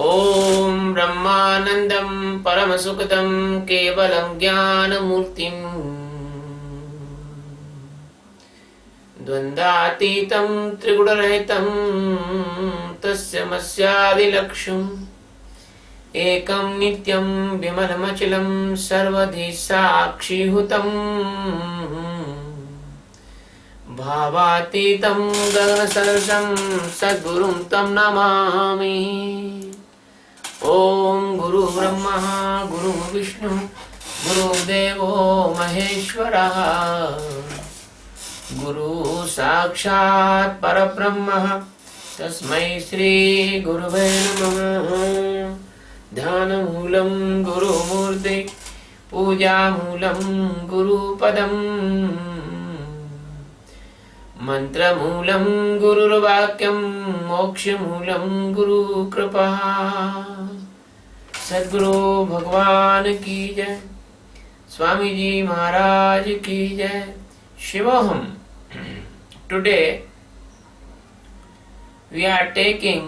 ॐ ब्रह्मानन्दं परमसुखदं केवलं ज्ञानमूर्तिं द्वन्द्वातीतं त्रिगुणरहितं तस्मैवादिलक्ष्यम् एकं नित्यं विमलमचलं सर्वधि साक्षिभूतं भावातीतं गगनसदृशं सद्गुरुं तं नमामि। ॐ गुरु ब्रह्मा गुरु विष्णु गुरुदेवो महेश्वरः गुरु साक्षात् परब्रह्म तस्मै श्री गुरुवे नमः। ध्यानमूलं गुरुमूर्ति पूजामूलं गुरुपदम् मंत्रमूलं गुरुर्वाक्यं मोक्षमूलं गुरुकृपा। सद्गुरु भगवान की जय, स्वामी जी महाराज की जय। शिवोहम। Today we are taking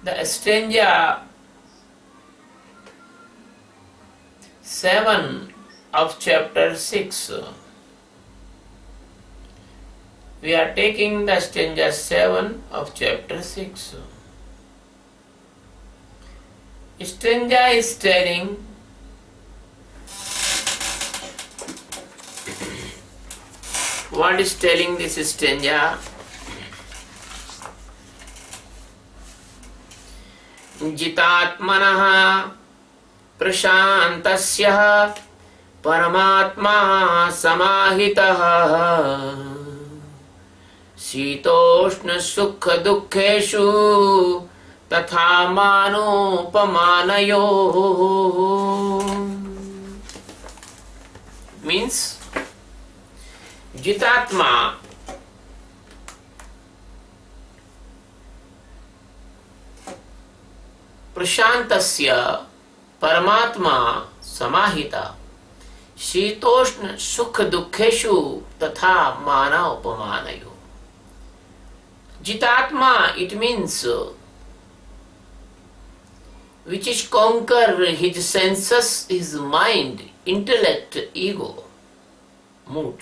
the stanza 7 of chapter 6. We are taking the stanza 7 of chapter 6. Stanza is telling what is telling this stanza? जितात्मनः प्रशान्तस्य परमात्मा समाहितः शीतोष्ण सुख दुःखेषु तथा मानोपमानयोः। Means जितात्मा प्रशान्तस्य परमात्मा समाहिता शीतोष्ण सुख दुःखेषु तथा मानोपमानयोः। Jitatma, it means which is conquer his senses, his mind, intellect, ego, mood.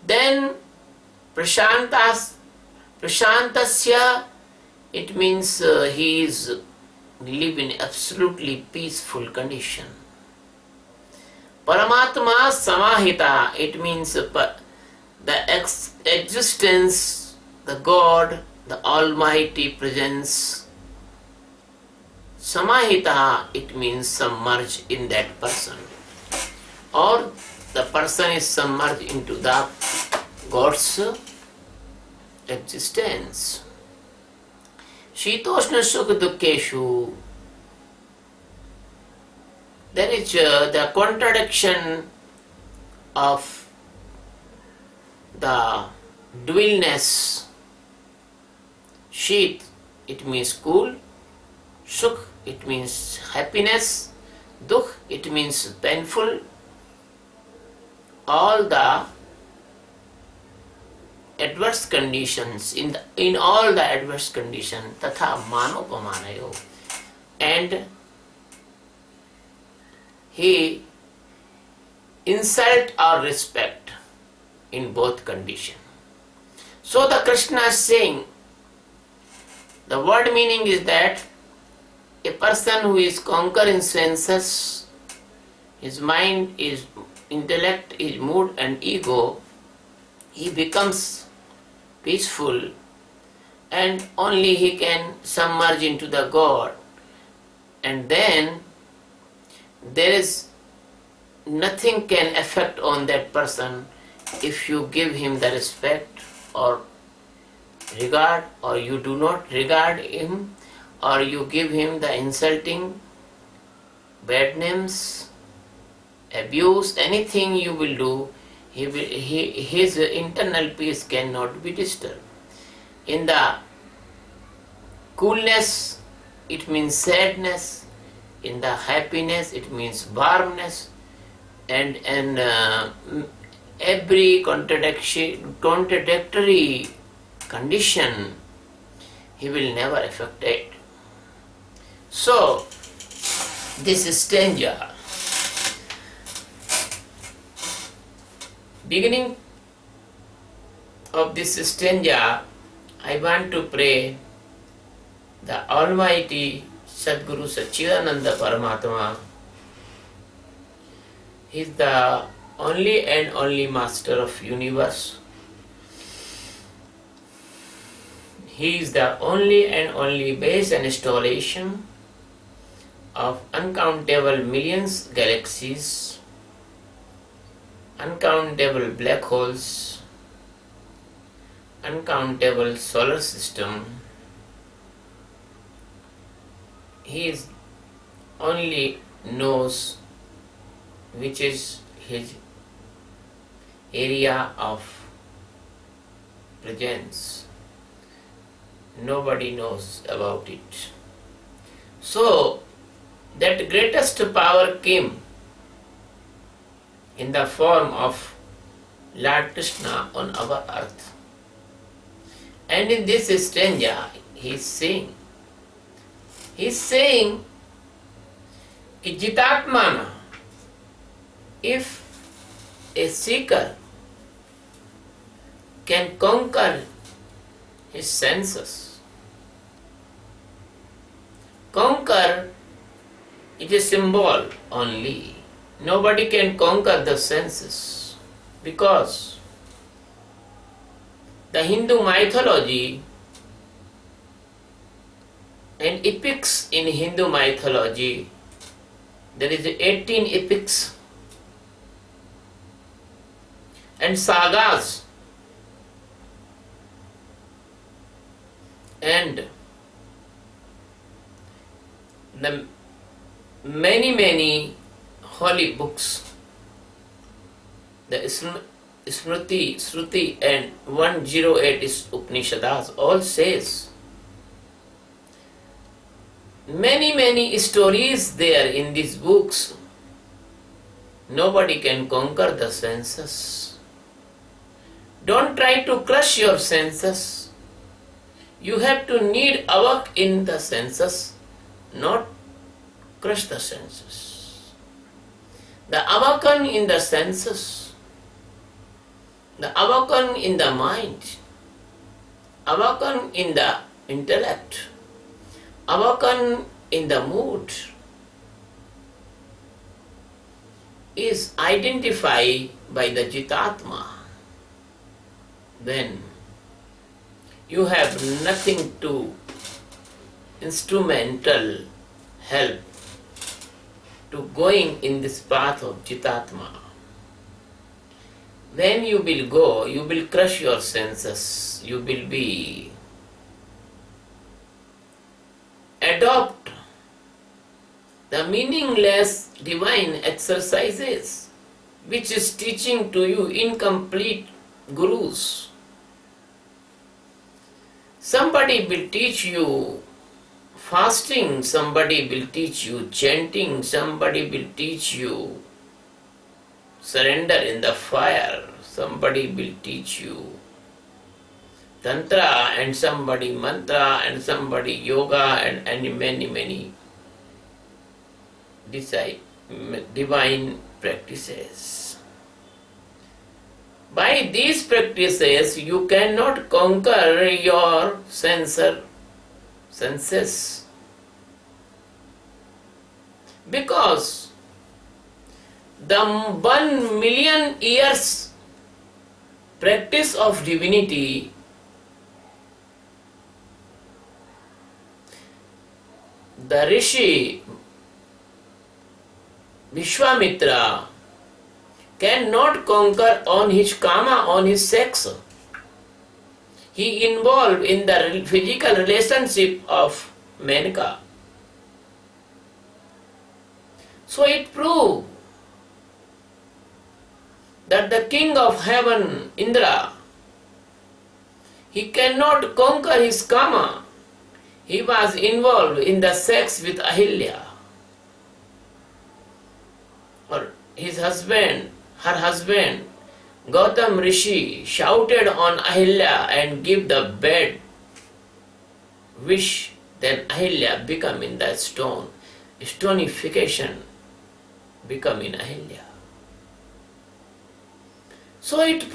Then Prashantasya, it means he is live in absolutely peaceful condition. Paramatma Samahita, it means the existence, the God, the Almighty presence. Samahita, it means submerged in that person, or the person is submerged into the God's existence. Shitoshna Sukha Dukkeshu, there is the contradiction of the dualness. Sheet, it means cool. Sukh, it means happiness. Dukh, it means painful. All the adverse conditions, in all the adverse conditions, tatha manopamanayo, and he insult or respect in both conditions. So the Krishna is saying, the word meaning is that a person who is conquering senses, his mind, his intellect, his mood and ego, he becomes peaceful, and only he can submerge into the God, and then there is nothing can affect on that person if you give him the respect or regard, or you do not regard him, or you give him the insulting, bad names, abuse, anything you will do, his internal peace cannot be disturbed. In the coolness, it means sadness. In the happiness, it means warmness. and every contradictory condition he will never affect it. So this stanza, beginning of this stanza, I want to pray the Almighty Sadguru Sachidananda Paramatma. He is the only and only Master of Universe. He is the only and only base and installation of uncountable millions galaxies, uncountable black holes, uncountable solar system. He is only knows which is his area of presence. Nobody knows about it. So that greatest power came in the form of Lord Krishna on our earth. And in this stanza he is saying कि जितात्मा, if a seeker can conquer his senses, conquer is a symbol only. Nobody can conquer the senses, because the Hindu mythology and epics in Hindu mythology, there is 18 epics and sagas and the many holy books. The Smriti, Shruti and 108 is Upanishads all says many stories there in these books. Nobody can conquer the senses. Don't try to crush your senses. You have to need awak in the senses, not crush the senses. The awaken in the senses, the awaken in the mind, awaken in the intellect, awaken in the mood is identified by the Jitatma. When you have nothing to instrumental help to going in this path of Jitatma. When you will go, you will crush your senses, you will be adopt the meaningless divine exercises which is teaching to you incomplete gurus. Somebody will teach you fasting, somebody will teach you chanting, somebody will teach you surrender in the fire, somebody will teach you tantra, and somebody mantra, and somebody yoga, and many divine practices. By these practices you cannot conquer your senses, because the 1 million years practice of divinity the Rishi Vishwamitra cannot conquer on his kama, on his sex. He involved in the physical relationship of Menaka. So it proved that the king of heaven, Indra, he cannot conquer his kama. He was involved in the sex with Ahilya. Or her husband, Gautam Rishi, shouted on Ahilya and give the bad wish, then Ahilya become in the stone. Stonification become in Ahilya. So it is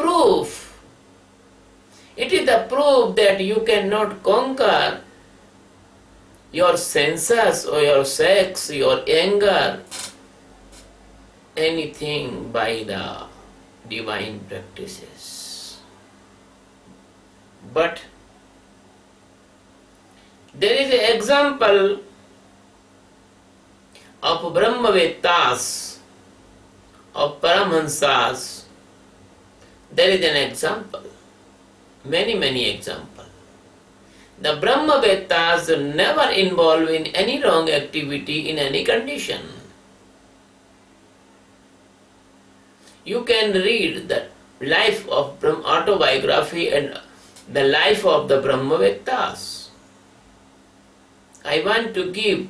the proof that you cannot conquer your senses or your sex, your anger, anything by the divine practices. But there is an example of Brahmavettas, of Paramahansas. There is an example, many examples. The Brahmavettas never involve in any wrong activity in any condition. You can read the life of autobiography and the life of the Brahmavettas. I want to give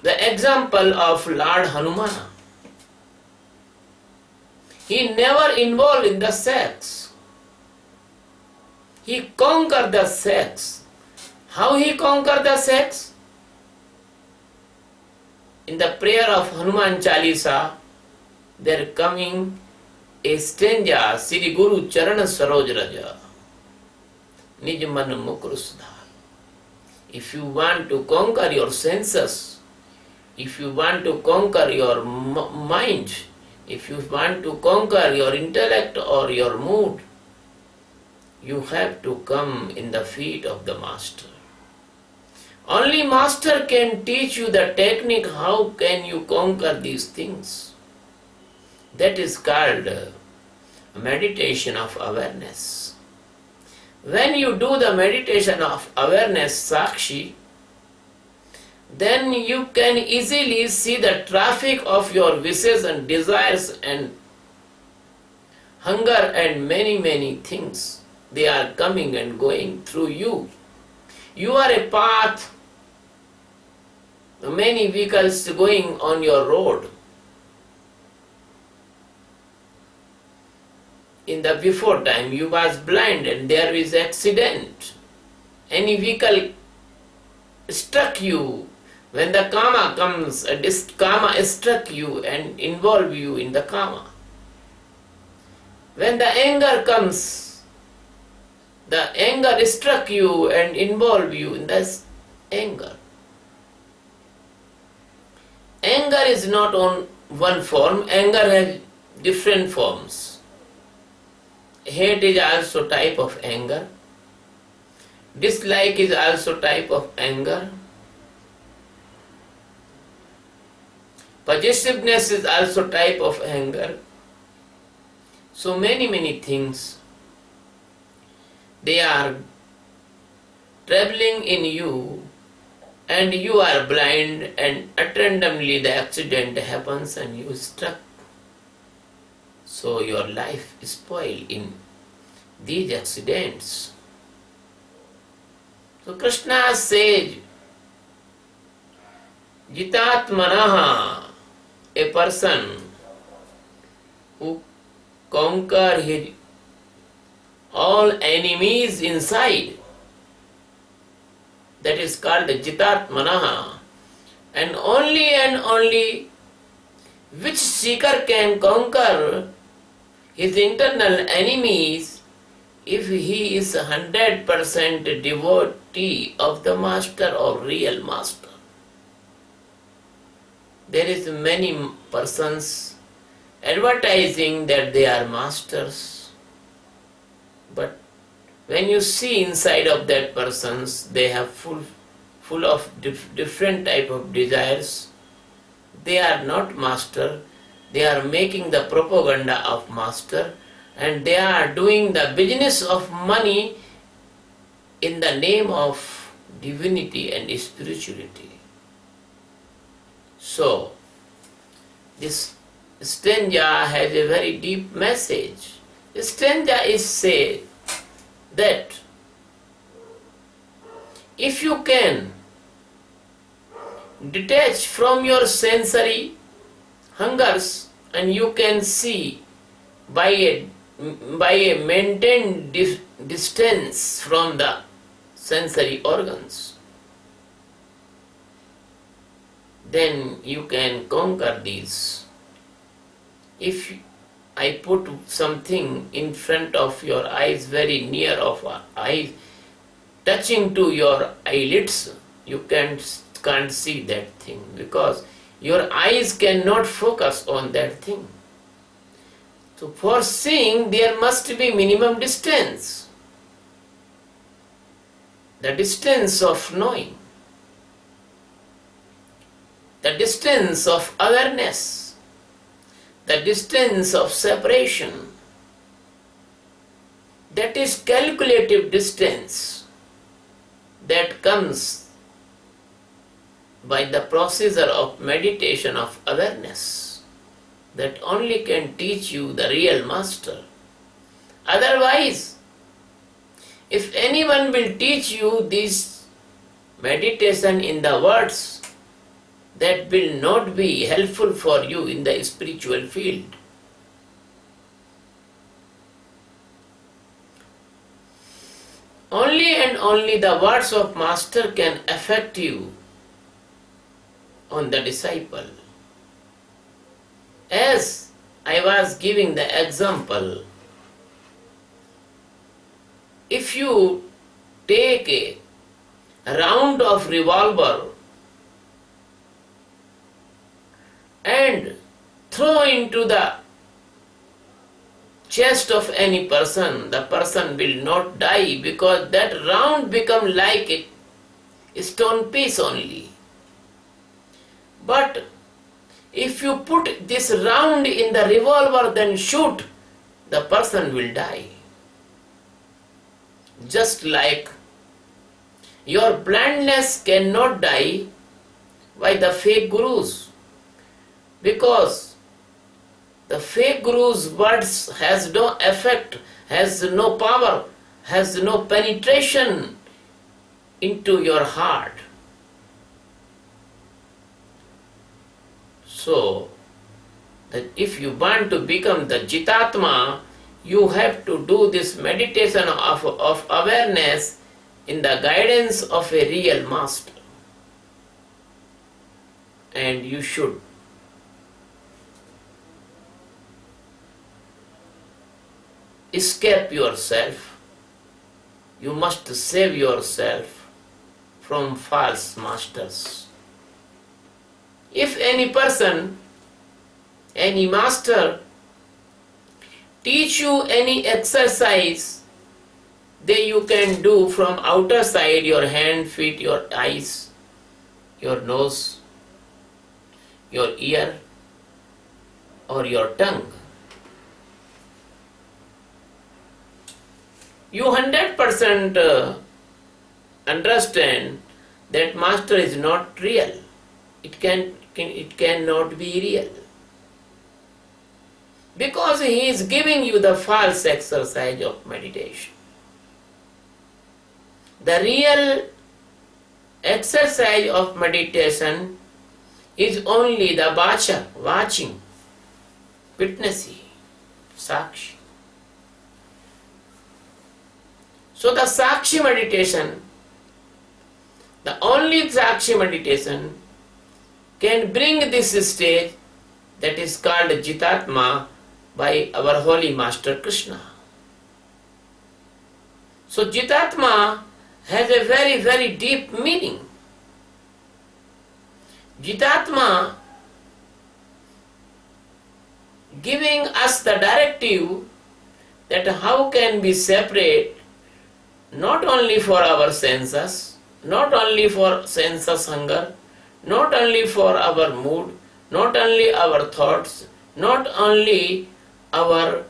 the example of Lord Hanumana. He never involved in the sex. He conquered the sex. How he conquered the sex? In the prayer of Hanuman Chalisa, there coming a stanza, Sri Guru Charana Saroj Raja, Nij Man Mukur Sudhar. If you want to conquer your senses, if you want to conquer your mind, if you want to conquer your intellect or your mood, you have to come in the feet of the Master. Only Master can teach you the technique how can you conquer these things. That is called meditation of awareness. When you do the meditation of awareness, Sakshi, then you can easily see the traffic of your wishes and desires and hunger and many things. They are coming and going through you. You are a path, many vehicles going on your road. In the before time, you was blind and there is accident. Any vehicle struck you. When the karma comes, karma struck you and involve you in the karma. When the anger comes, the anger struck you and involve you in this anger. Anger is not on one form, anger has different forms. Hate is also type of anger. Dislike is also type of anger. Possessiveness is also type of anger. So many things. They are traveling in you and you are blind and randomly the accident happens and you struck. So your life is spoiled in these accidents. So Krishna says, Jitatmanaha, a person who conquer his all enemies inside, that is called Jitatmanaha. And only which seeker can conquer his internal enemies if he is 100% devotee of the Master or real Master. There is many persons advertising that they are masters, but when you see inside of that persons, they have full of different type of desires. They are not master. They are making the propaganda of master, and they are doing the business of money in the name of divinity and spirituality. So, this stanza has a very deep message. The stanza is said that if you can detach from your sensory hungers, and you can see by a maintained distance from the sensory organs. Then you can conquer these. If I put something in front of your eyes, very near of eyes, touching to your eyelids, you can't see that thing because your eyes cannot focus on that thing. So for seeing, there must be minimum distance. The distance of knowing. The distance of awareness. The distance of separation. That is calculative distance that comes by the procedure of meditation of awareness, that only can teach you the real master. Otherwise, if anyone will teach you this meditation in the words, that will not be helpful for you in the spiritual field. Only and only the words of master can affect you on the disciple. As I was giving the example, if you take a round of revolver and throw into the chest of any person, the person will not die because that round become like a stone piece only. But if you put this round in the revolver, then shoot, the person will die. Just like your blindness cannot die by the fake gurus, because the fake guru's words has no effect, has no power, has no penetration into your heart. So, that if you want to become the Jitatma, you have to do this meditation of awareness in the guidance of a real master. And you should escape yourself. You must save yourself from false masters. If any person, any master, teach you any exercise that you can do from outer side, your hand, feet, your eyes, your nose, your ear, or your tongue, you 100% understand that master is not real. It cannot be real. Because he is giving you the false exercise of meditation. The real exercise of meditation is only the vacha, watching, witnessing, sakshi. So the sakshi meditation, the only sakshi meditation can bring this stage that is called Jitatma by our holy master Krishna. So Jitatma has a very, very deep meaning. Jitatma giving us the directive that how can we separate not only for our senses, not only for senses hunger, not only for our mood, not only our thoughts, not only our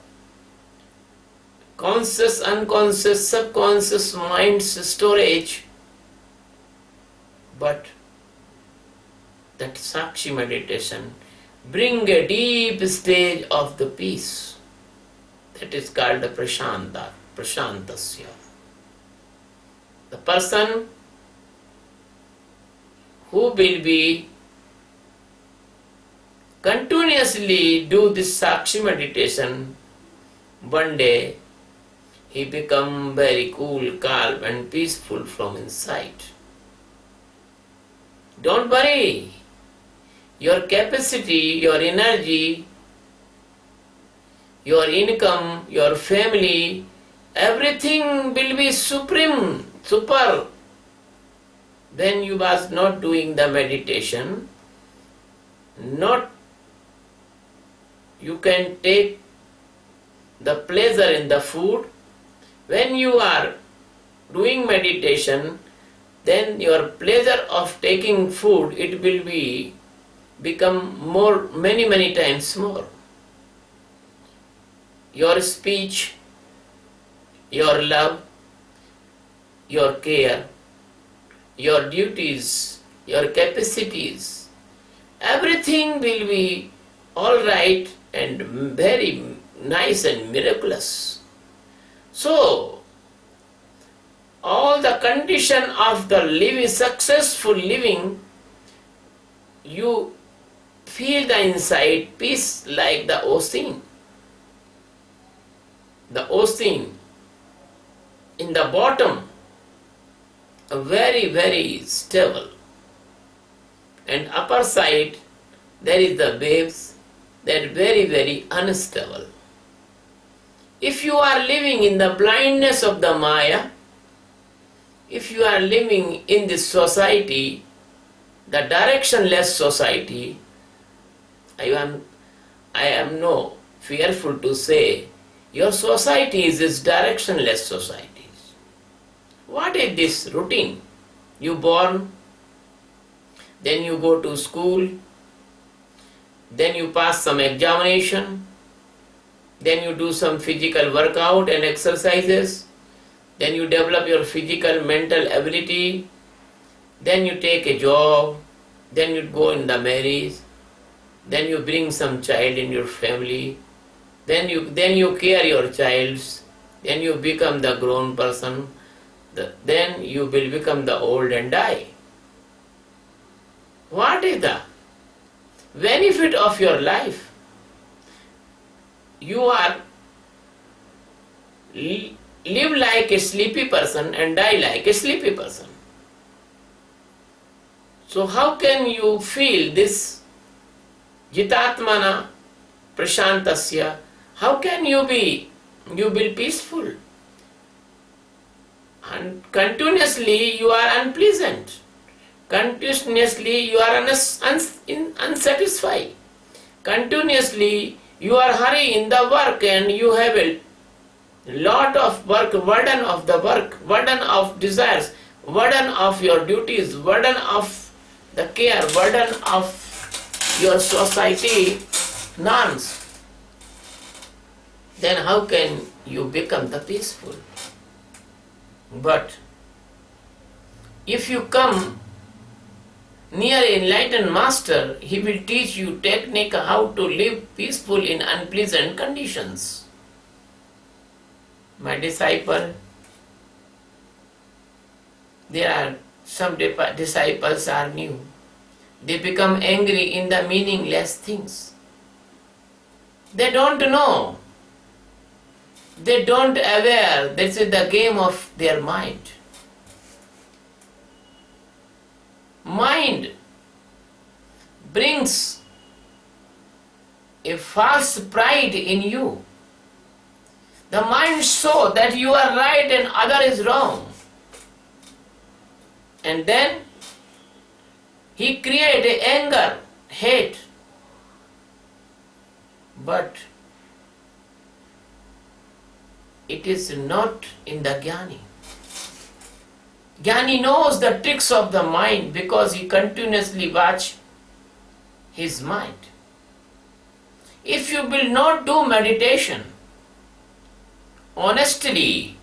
conscious, unconscious, subconscious mind's storage, but that Sakshi meditation bring a deep stage of the peace that is called the Prashanta, Prashantasya. The person who will be continuously do this Sakshi meditation, one day he become very cool, calm and peaceful from inside. Don't worry. Your capacity, your energy, your income, your family, everything will be supreme, super. When you was not doing the meditation, not you can take the pleasure in the food. When you are doing meditation, then your pleasure of taking food, it will be become more, many times more. Your speech, your love, your care, your duties, your capacities, everything will be all right and very nice and miraculous. So, all the condition of the living, successful living, you feel the inside peace like the ocean. The ocean in the bottom, very stable, and upper side there is the waves that are very unstable. If you are living in the blindness of the Maya, if you are living in this society, the directionless society, I am no fearful to say, your society is this directionless society. What is this routine? You born, then you go to school, then you pass some examination, then you do some physical workout and exercises, then you develop your physical, mental ability, then you take a job, then you go in the marriage, then you bring some child in your family, then you care your child, then you become the grown person, then you will become the old and die. What is the benefit of your life? You are live like a sleepy person and die like a sleepy person. So how can you feel this jitatmana prashantasya? How can you be peaceful? And continuously you are unpleasant. Continuously you are unsatisfied. Continuously you are hurry in the work and you have a lot of work, burden of the work, burden of desires, burden of your duties, burden of the care, burden of your society norms. Then how can you become the peaceful? But if you come near enlightened master, he will teach you technique how to live peaceful in unpleasant conditions. My disciple, there are some disciples are new. They become angry in the meaningless things. They don't know. They don't aware. This is the game of their mind. Mind brings a false pride in you. The mind shows that you are right and other is wrong. And then he creates anger, hate. But it is not in the Jnani. Jnani knows the tricks of the mind because he continuously watches his mind. If you will not do meditation honestly,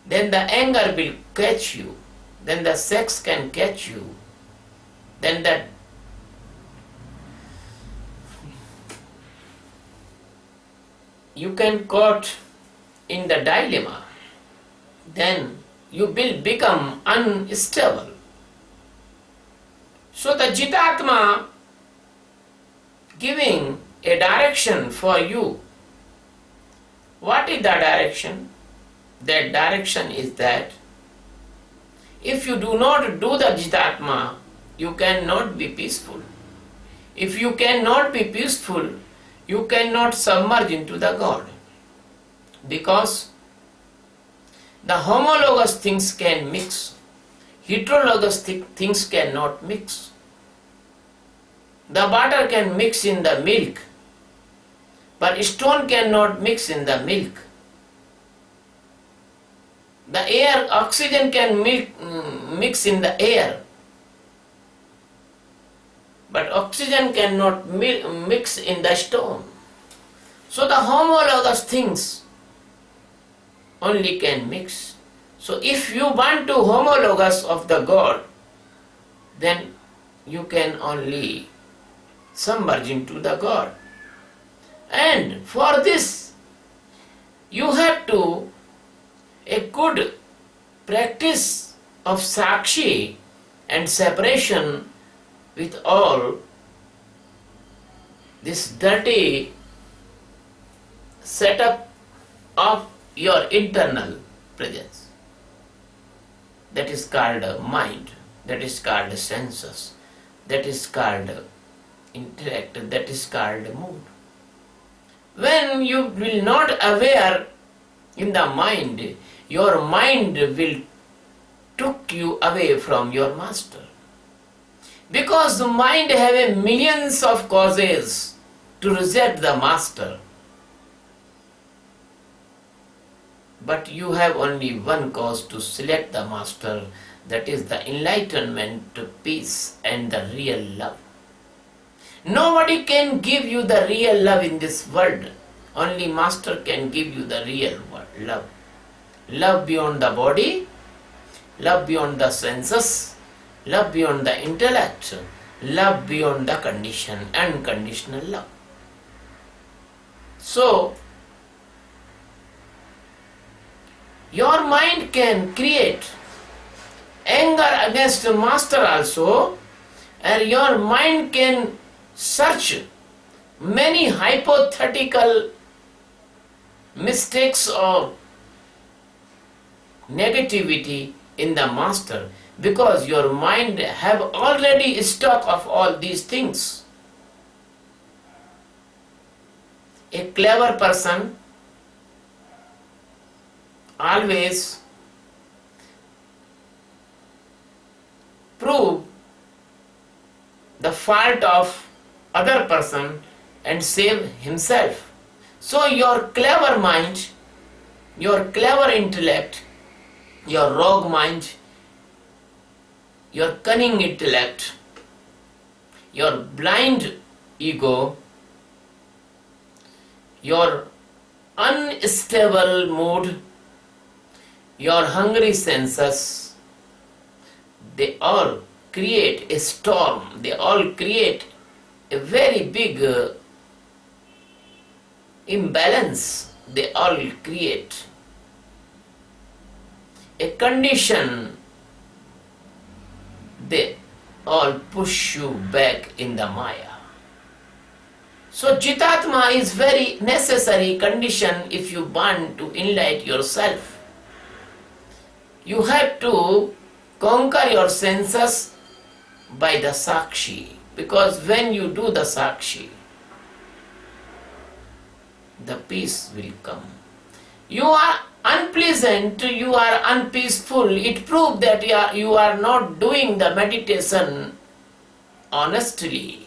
then the anger will catch you, then the sex can catch you, then that you can caught in the dilemma, then you will become unstable. So the Jitatma giving a direction for you. What is the direction? That direction is that if you do not do the Jitatma, you cannot be peaceful. If you cannot be peaceful, you cannot submerge into the God. Because the homologous things can mix. Heterologous things cannot mix. The butter can mix in the milk, but stone cannot mix in the milk. The air, oxygen can mix in the air, but oxygen cannot mix in the stone. So the homologous things only can mix. So if you want to homologous of the God, then you can only submerge into the God. And for this, you have to a good practice of Sakshi and separation with all this dirty setup of your internal presence. That is called mind, that is called senses, that is called intellect, that is called mood. When you will not aware in the mind, your mind will took you away from your master. Because the mind have a millions of causes to reject the master. But you have only one cause to select the master, that is the enlightenment, peace and the real love. Nobody can give you the real love in this world. Only master can give you the real love. Love beyond the body, love beyond the senses, love beyond the intellect, love beyond the condition, unconditional love. So, your mind can create anger against the master also, and your mind can search many hypothetical mistakes or negativity in the master, because your mind have already stock of all these things. A clever person always prove the fault of other person and save himself. So your clever mind, your clever intellect, your rogue mind, your cunning intellect, your blind ego, your unstable mood, your hungry senses, they all create a storm, they all create a very big imbalance, they all create a condition, they all push you back in the Maya. So Jitatma is very necessary condition if you want to enlighten yourself. You have to conquer your senses by the Sakshi, because when you do the Sakshi, the peace will come. You are unpleasant, you are unpeaceful. It proves that you are not doing the meditation honestly.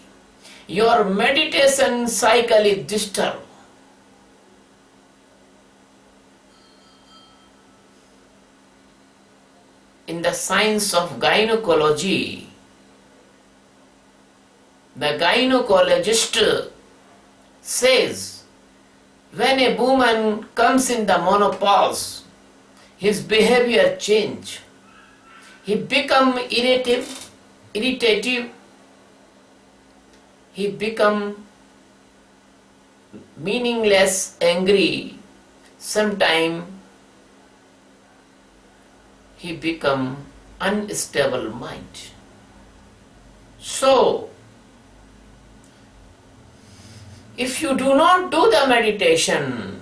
Your meditation cycle is disturbed. In the science of gynecology, the gynecologist says when a woman comes in the menopause, his behavior change. He become irritative, he become meaningless, angry. Sometime he become unstable mind. So, if you do not do the meditation,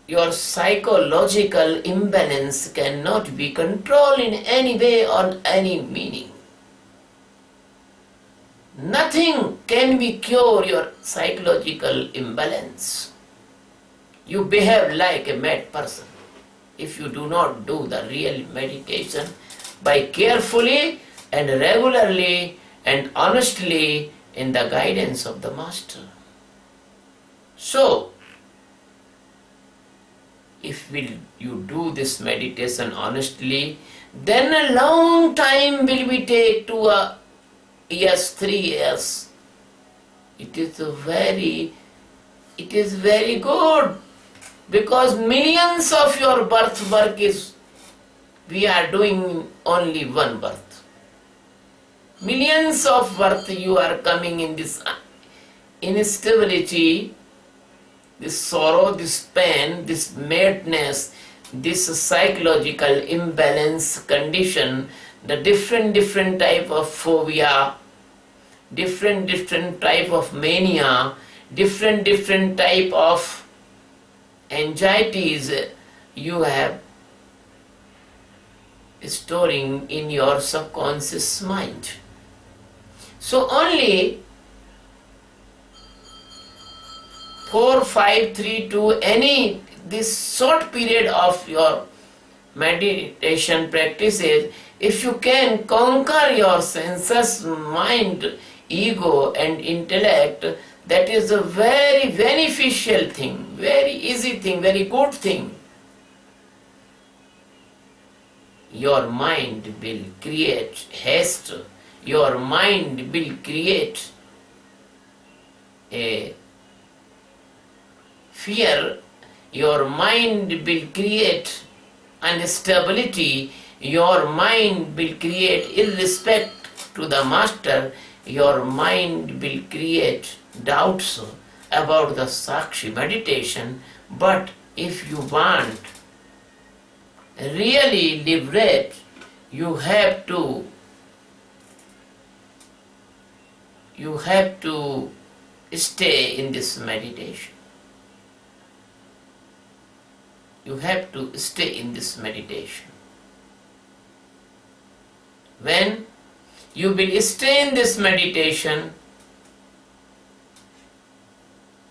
your psychological imbalance cannot be controlled in any way or any meaning. Nothing can be cure your psychological imbalance. You behave like a mad person if you do not do the real meditation by carefully and regularly and honestly in the guidance of the Master. So, if you do this meditation honestly, then a long time will be take 2 years, 3 years. It is very good, because millions of your birth work is, we are doing only one birth. Millions of birth you are coming in this instability, this sorrow, this pain, this madness, this psychological imbalance condition, the different type of phobia, different type of mania, different type of anxieties you have storing in your subconscious mind. So only 4, 5, 3, 2, any this short period of your meditation practices, if you can conquer your senses, mind, ego and intellect, that is a very beneficial thing, very easy thing, very good thing. Your mind will create haste, your mind will create a fear, your mind will create instability, your mind will create irrespect to the Master, your mind will create doubts about the Sakshi meditation. But if you want really liberate, you have to stay in this meditation. You have to stay in this meditation. When you will stay in this meditation,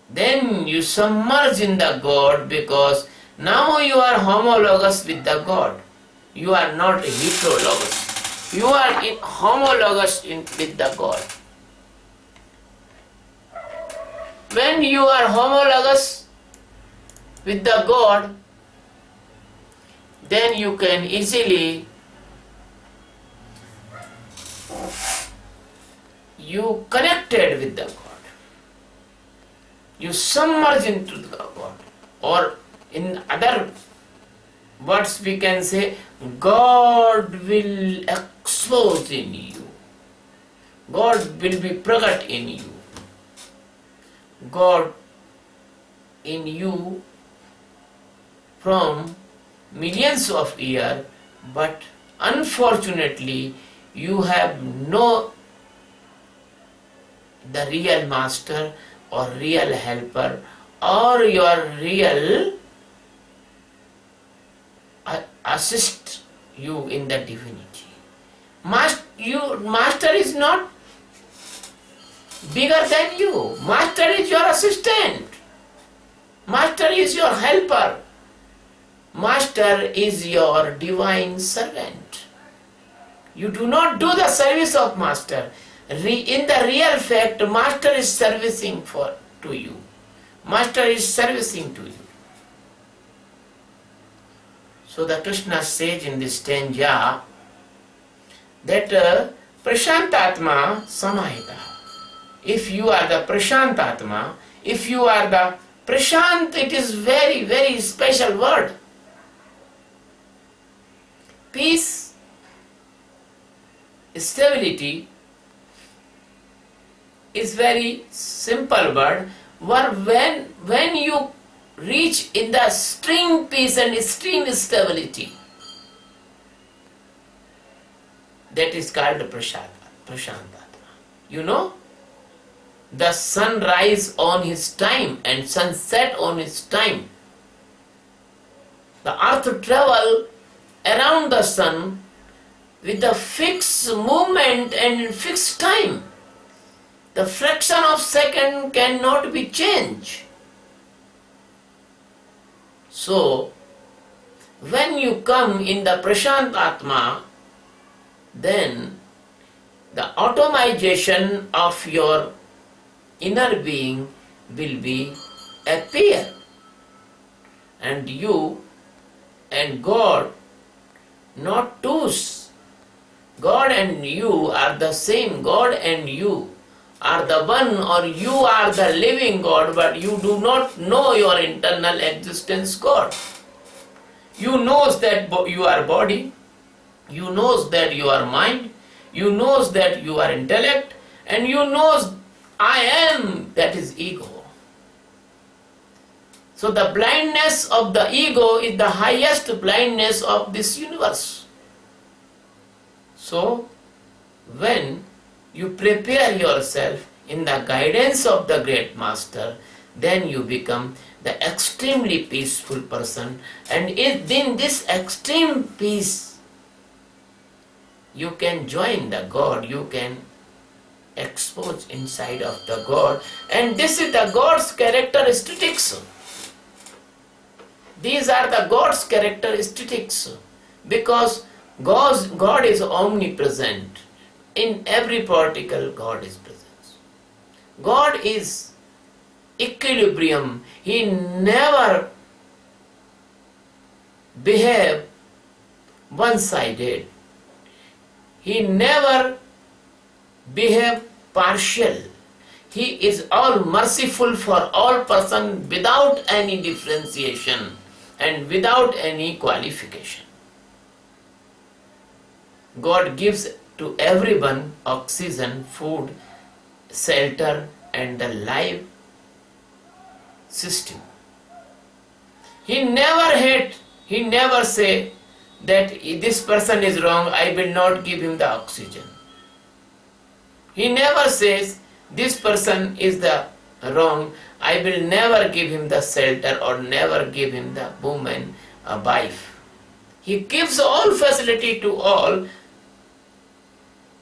then you submerge in the God, because now you are homologous with the God. You are not heterologous. You are homologous with the God. When you are homologous with the God, then you can easily you connected with the God. You submerge into the God. Or in other words we can say, God will expose in you. God will be present in you. God in you from millions of years, but unfortunately you have no the real Master or real helper or your real assist you in the divinity. Master is not bigger than you. Master is your assistant. Master is your helper. Master is your divine servant. You do not do the service of Master. In the real fact, Master is servicing to you. Master is servicing to you. So the Krishna says in this stanza that Prashantatma Samahita. If you are the Prashantatma, if you are the Prashant, it is very, very special word. Peace, stability is very simple word. When you reach in the extreme peace and extreme stability, that is called Prashantatma. You know, the sun rise on his time and sunset on his time. The earth travel around the sun with a fixed movement and fixed time. The fraction of second cannot be changed. So, when you come in the Prashantatma, then the automation of your inner being will be appear, and you and God, not twos. God and you are the same. God and you are the one, or you are the living God, but you do not know your internal existence God. You knows that you are body, you knows that you are mind, you knows that you are intellect, and you knows I am, that is ego. So the blindness of the ego is the highest blindness of this universe. So when you prepare yourself in the guidance of the great master, then you become the extremely peaceful person, and in this extreme peace you can join the God, you can expose inside of the God, and this is the God's characteristics. These are the God's characteristics, because God is omnipresent. In every particle God is present. God is equilibrium. He never behave one-sided. He never behave partial. He is all merciful for all person without any differentiation and without any qualification. God gives to everyone oxygen, food, shelter, and the life system. He never hate, he never say that this person is wrong, I will not give him the oxygen. He never says this person is the wrong, I will never give him the shelter or never give him the woman a wife. He gives all facility to all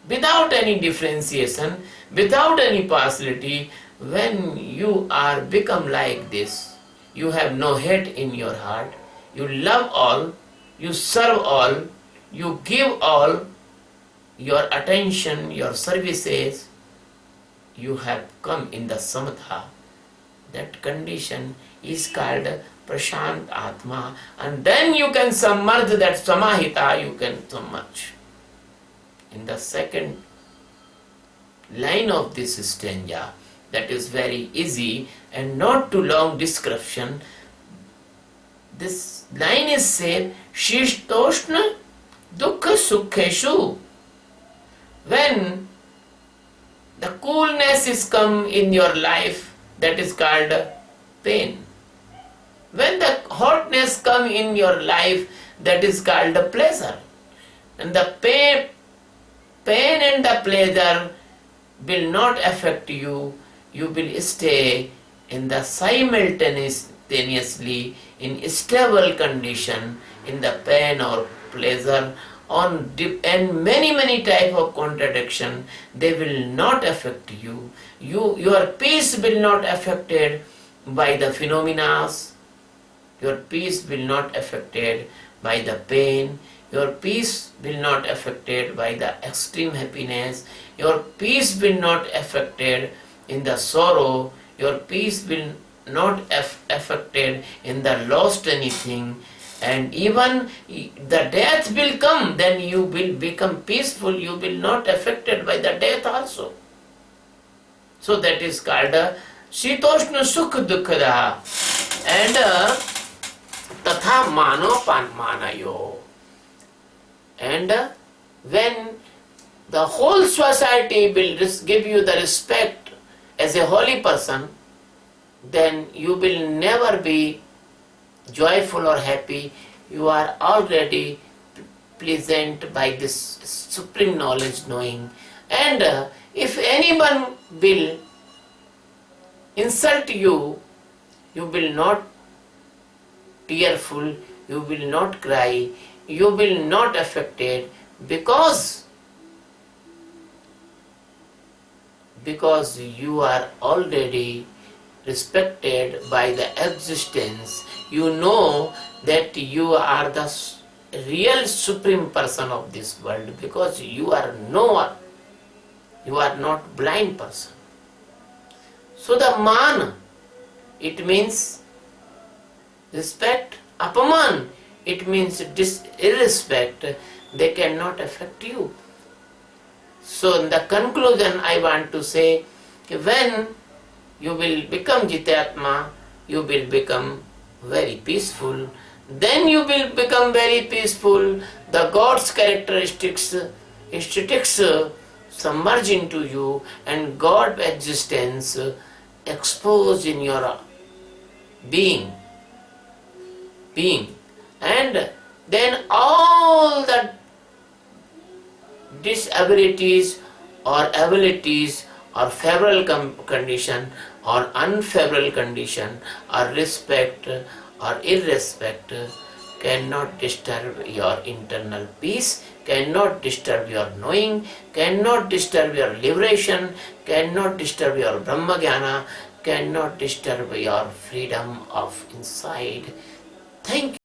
without any differentiation, without any partiality. When you are become like this, you have no hate in your heart, you love all, you serve all, you give all your attention, your services, you have come in the samatha. That condition is called Prashant Atma, and then you can submerge that samahita, you can submerge. In the second line of this stanza, that is very easy and not too long description, this line is said, Shishtoshna Dukkha Sukheshu. When the coolness is come in your life, that is called pain. When the hotness come in your life, that is called pleasure. And the pain and the pleasure will not affect you. You will stay in the simultaneously in stable condition in the pain or pleasure and many type of contradiction. They will not affect you. Your peace will not affected by the phenomena. Your peace will not affected by the pain. Your peace will not affected by the extreme happiness. Your peace will not affected in the sorrow. Your peace will not affected in the lost anything. And even the death will come, then you will become peaceful. You will not affected by the death also. So that is called Shitoshna Sukh Dukkhada and Tatha Mano Panmanayo. And when the whole society will give you the respect as a holy person, then you will never be joyful or happy. You are already pleasant by this supreme knowledge, knowing And if anyone will insult you, you will not tearful, you will not cry, you will not affected, because you are already respected by the existence. You know that you are the real supreme person of this world, because you are knower, you are not blind person. So the man, it means respect. Apaman, it means irrespect. They cannot affect you. So in the conclusion, I want to say, when you will become Jitatma, you will become very peaceful. Then you will become very peaceful. The God's characteristics, aesthetics submerge into you, and God existence exposed in your being. And then all the disabilities or abilities or favorable condition or unfavorable condition or respect or irrespect cannot disturb your internal peace, cannot disturb your knowing, cannot disturb your liberation, cannot disturb your Brahmajnana, cannot disturb your freedom of inside. Thank you.